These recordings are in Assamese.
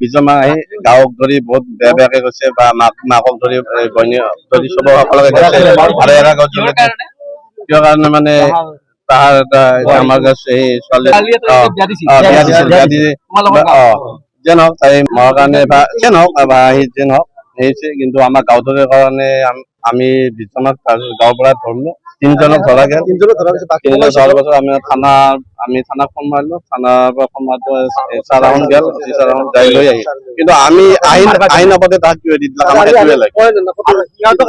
বিজমা আহি গাঁৱক ধৰি বহুত বেয়া বেয়াকে কৈছে বা মাকক ধৰি ঘৈণী ধৰি চবৰ সকলোকে কৈছে আৰু এৰা গজলৈকে কিয় কাৰণে মানে তাহাৰ এটা আমাৰ কাছে সেই ছোৱালী বিয়া দিছে যে নহওক তাই মোৰ কাৰণে বা যে নহওক বা যে নহওক সেইছে কিন্তু আমাৰ গাঁৱটোৰ কাৰণে আমি বিজমাক গাঁৱৰ পৰা ধৰিলো তিনিজনক ধৰা গেল ধৰাৰ পাছত আমি থানাক ফোন মাৰিলো থানাৰ পৰা ফোন মাৰোতে চাৰ ৰাউণ্ড গেল চাৰ ৰাউণ্ড যাই লৈ আহি কিন্তু আমি আইন আপতে তাক কিয় দি দিলাক আমাৰ সেইটোৱে লাগে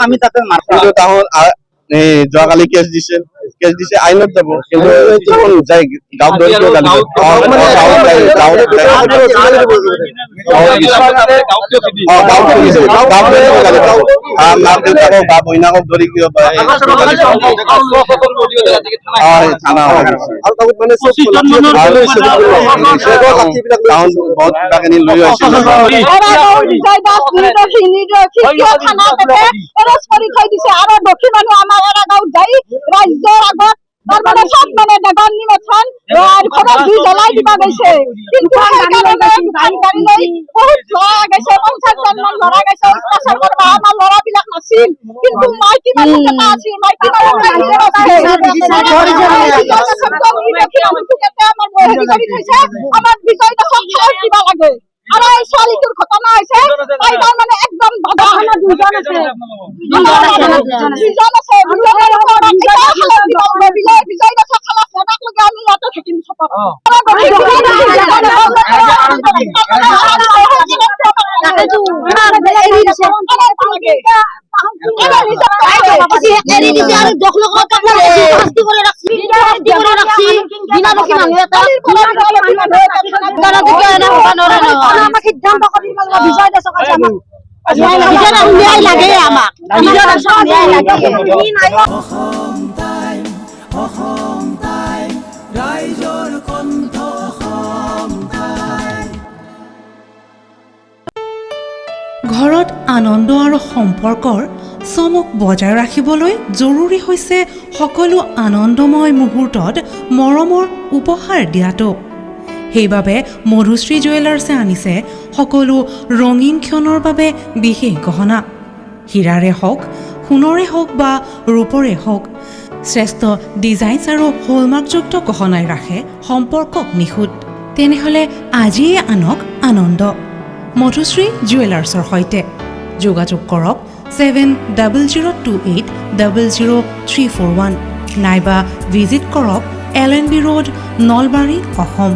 আমি তাতে কিন্তু তাহোঁ এই যোৱাকালি কেছ দিছে আইনত যাব কিন্তু যাই গাঁৱত ধৰি কিয় গালি মাক দেউতাকক বা বইনাকক ধৰি কিয় ছোৱালীটোৰ ঘটনা হৈছে তাই তাৰমানে একদম বাধা দুজন আছে ঘৰত আনন্দ আৰু সম্পৰ্কৰ চমক বজাই ৰাখিবলৈ জৰুৰী হৈছে সকলো আনন্দময় মুহূৰ্তত মৰমৰ উপহাৰ দিয়াটো। সেইবাবে মধুশ্ৰী জুৱেলাৰ্ছে আনিছে সকলো ৰঙীন ক্ষণৰ বাবে বিশেষ গহনা। হীৰাৰে হওক, সোণৰে হওক বা ৰূপৰে হওক, শ্ৰেষ্ঠ ডিজাইনছ আৰু হলমাৰ্কযুক্ত গহনাই ৰাখে সম্পৰ্কক নিখুঁত। তেনেহ'লে আজিয়ে আনক আনন্দ মধুশ্ৰী জুৱেলাৰ্ছৰ সৈতে। যোগাযোগ কৰক 7028000341 নাইবা ভিজিট কৰক LNB ৰোড, নলবাৰী, অসম।